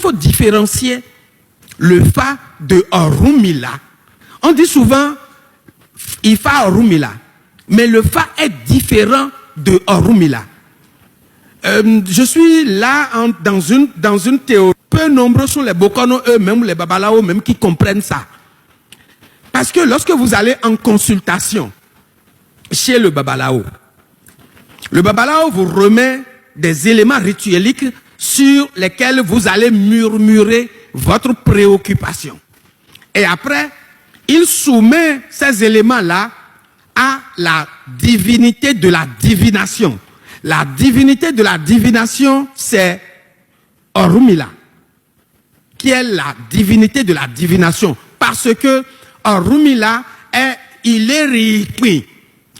faut différencier le Fa de Orunmila. On dit souvent Ifa Orunmila, mais le Fa est différent de Orunmila. Je suis là dans une théorie. Peu nombreux sont les Bokono eux-mêmes, les Babalao même qui comprennent ça. Parce que lorsque vous allez en consultation chez le Babalao vous remet des éléments ritueliques sur lesquels vous allez murmurer votre préoccupation. Et après, il soumet ces éléments-là à la divinité de la divination. La divinité de la divination, c'est Orunmila, qui est la divinité de la divination. Parce que Orunmila il est Rikmi.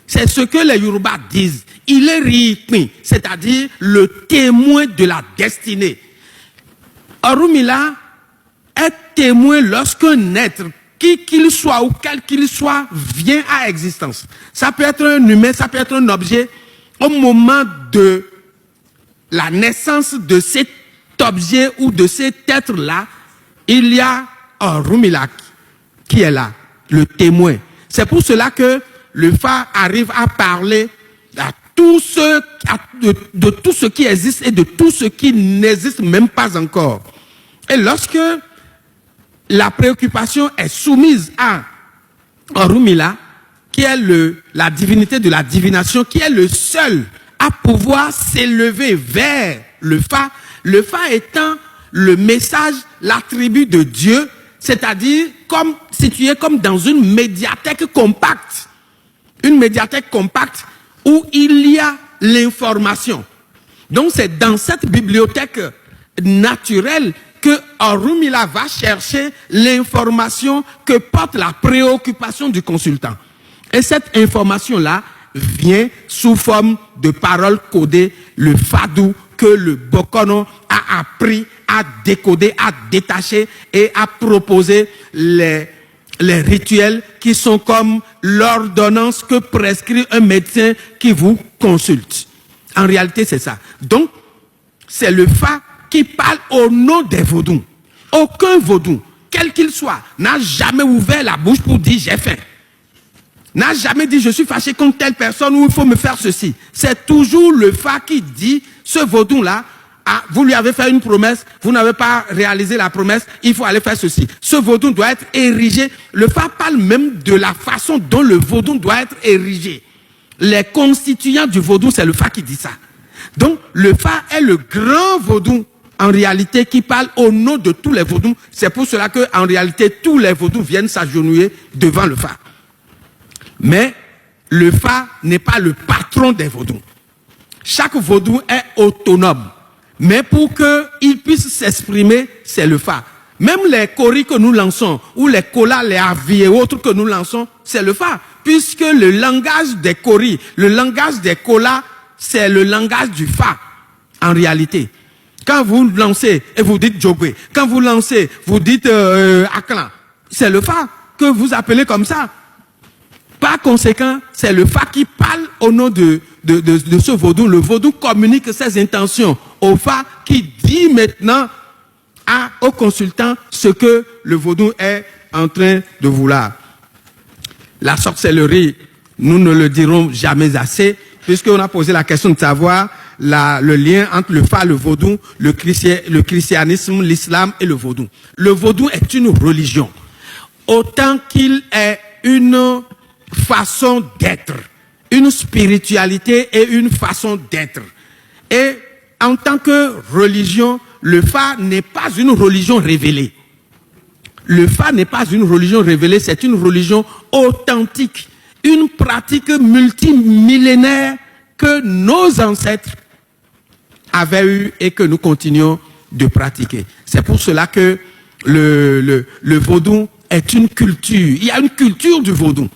C'est ce que les Yoruba disent. Il est Rikmi, c'est-à-dire le témoin de la destinée. Orunmila est témoin lorsqu'un être, qui qu'il soit ou quel qu'il soit, vient à existence. Ça peut être un humain, ça peut être un objet. Au moment de la naissance de cet objet ou de cet être-là, il y a Orunmila qui est là, le témoin. C'est pour cela que le Fa arrive à parler de tout ce qui existe et de tout ce qui n'existe même pas encore. Et lorsque la préoccupation est soumise à Orunmila, qui est la divinité de la divination, qui est le seul à pouvoir s'élever vers le Fa étant le message, l'attribut de Dieu, c'est-à-dire situé comme dans une médiathèque compacte. Une médiathèque compacte où il y a l'information. Donc c'est dans cette bibliothèque naturelle que Orunmila va chercher l'information que porte la préoccupation du consultant. Et cette information-là vient sous forme de paroles codées, le fadou que le Bokono a appris à décoder, à détacher et à proposer les rituels qui sont comme l'ordonnance que prescrit un médecin qui vous consulte. En réalité, c'est ça. Donc, c'est le Fa qui parle au nom des vaudous. Aucun vaudou, quel qu'il soit, n'a jamais ouvert la bouche pour dire j'ai faim. N'a jamais dit je suis fâché contre telle personne ou il faut me faire ceci. C'est toujours le Fa qui dit ce vaudou-là, vous lui avez fait une promesse, vous n'avez pas réalisé la promesse, il faut aller faire ceci. Ce vaudou doit être érigé. Le Fa parle même de la façon dont le vaudou doit être érigé. Les constituants du vaudou, c'est le Fa qui dit ça. Donc, le Fa est le grand vaudou, en réalité, qui parle au nom de tous les vaudous. C'est pour cela que, en réalité, tous les vaudous viennent s'agenouiller devant le Fa. Mais, le Fa n'est pas le patron des vaudous. Chaque vaudou est autonome. Mais pour qu'il puisse s'exprimer, c'est le Fa. Même les koris que nous lançons, ou les kolas, les avis et autres que nous lançons, c'est le Fa. Puisque le langage des koris, le langage des kolas, c'est le langage du Fa, en réalité. Quand vous lancez et vous dites Djogwe, quand vous lancez, vous dites Aklan, c'est le Fa que vous appelez comme ça. Par conséquent, c'est le Fa qui parle au nom de ce vaudou. Le vaudou communique ses intentions au Fa qui dit maintenant au consultant ce que le vaudou est en train de vouloir. La sorcellerie, nous ne le dirons jamais assez, puisqu'on a posé la question de savoir le lien entre le Fa, le vaudou, le christianisme, l'islam et le vaudou. Le vaudou est une religion. Autant qu'il est une façon d'être, une spiritualité et une façon d'être. Et en tant que religion, le Fa n'est pas une religion révélée. Le Fa n'est pas une religion révélée, c'est une religion authentique, une pratique multimillénaire que nos ancêtres avaient eu et que nous continuons de pratiquer. C'est pour cela que le vaudou est une culture. Il y a une culture du vaudou.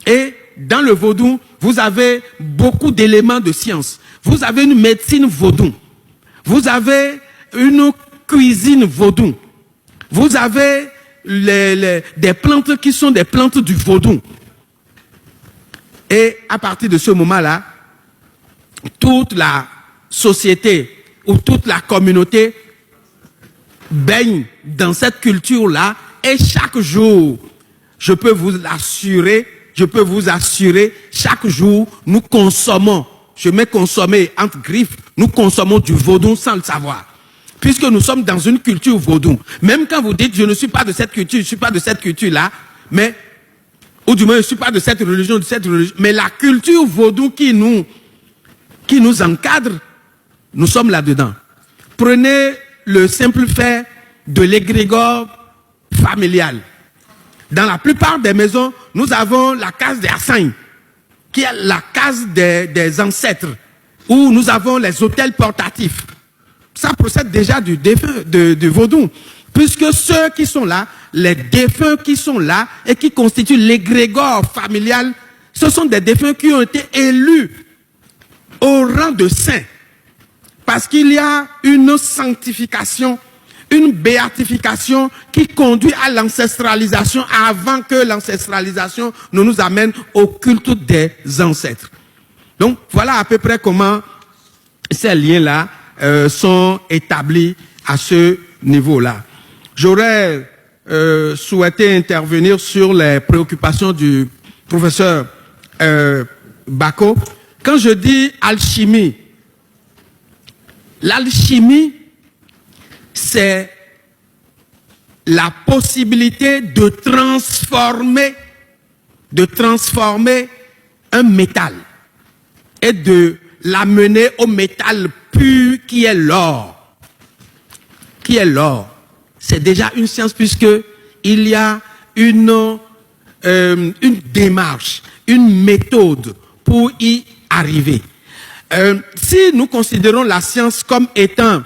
Et dans le vaudou, vous avez beaucoup d'éléments de science. Vous avez une médecine vaudou. Vous avez une cuisine vaudou. Vous avez des plantes qui sont des plantes du vaudou. Et à partir de ce moment-là, toute la société ou toute la communauté baigne dans cette culture-là et chaque jour, je peux vous assurer, chaque jour, nous consommons, je mets consommer entre griffes, nous consommons du vaudou sans le savoir. Puisque nous sommes dans une culture vaudou. Même quand vous dites, je ne suis pas de cette culture, je ne suis pas de cette culture-là, mais, ou du moins, je ne suis pas de cette religion, mais la culture vaudou qui nous encadre, nous sommes là-dedans. Prenez le simple fait de l'égrégore familial. Dans la plupart des maisons, nous avons la case des Assignes, qui est la case des ancêtres, où nous avons les autels portatifs. Ça procède déjà du défunt, du vaudou. Puisque ceux qui sont là, les défunts qui sont là et qui constituent l'égrégore familial, ce sont des défunts qui ont été élus au rang de saints. Parce qu'il y a une sanctification, une béatification qui conduit à l'ancestralisation avant que l'ancestralisation ne nous amène au culte des ancêtres. Donc voilà à peu près comment ces liens-là sont établis à ce niveau-là. J'aurais souhaité intervenir sur les préoccupations du professeur Bako. Quand je dis alchimie, l'alchimie, c'est la possibilité de transformer un métal et de l'amener au métal pur qui est l'or. Qui est l'or. C'est déjà une science puisque il y a une démarche, une méthode pour y arriver. Si nous considérons la science comme ayant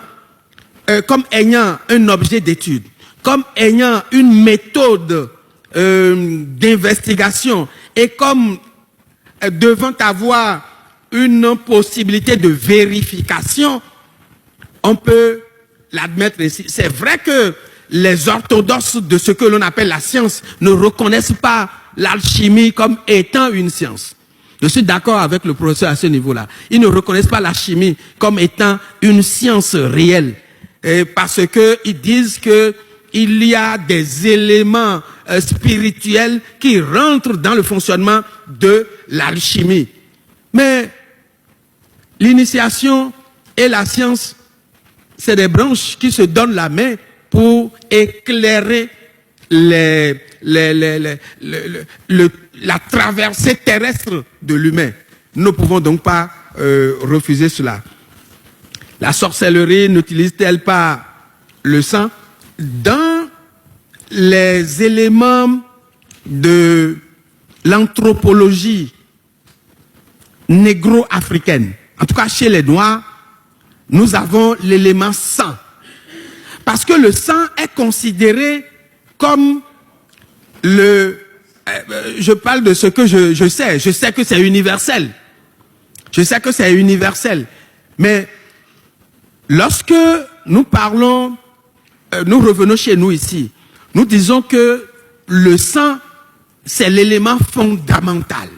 un objet d'étude, comme ayant une méthode d'investigation et comme devant avoir une possibilité de vérification, on peut l'admettre ici. C'est vrai que les orthodoxes de ce que l'on appelle la science ne reconnaissent pas l'alchimie comme étant une science. Je suis d'accord avec le professeur à ce niveau-là. Ils ne reconnaissent pas la chimie comme étant une science réelle. Parce qu'ils disent qu'il y a des éléments spirituels qui rentrent dans le fonctionnement de l'alchimie. Mais l'initiation et la science, c'est des branches qui se donnent la main pour éclairer la traversée terrestre de l'humain. Nous ne pouvons donc pas refuser cela. La sorcellerie n'utilise-t-elle pas le sang? Dans les éléments de l'anthropologie négro-africaine, en tout cas chez les Noirs, nous avons l'élément sang. Parce que le sang est considéré comme je parle de ce que je sais. Je sais que c'est universel. Je sais que c'est universel. Mais lorsque nous parlons, nous revenons chez nous ici, nous disons que le sang, c'est l'élément fondamental.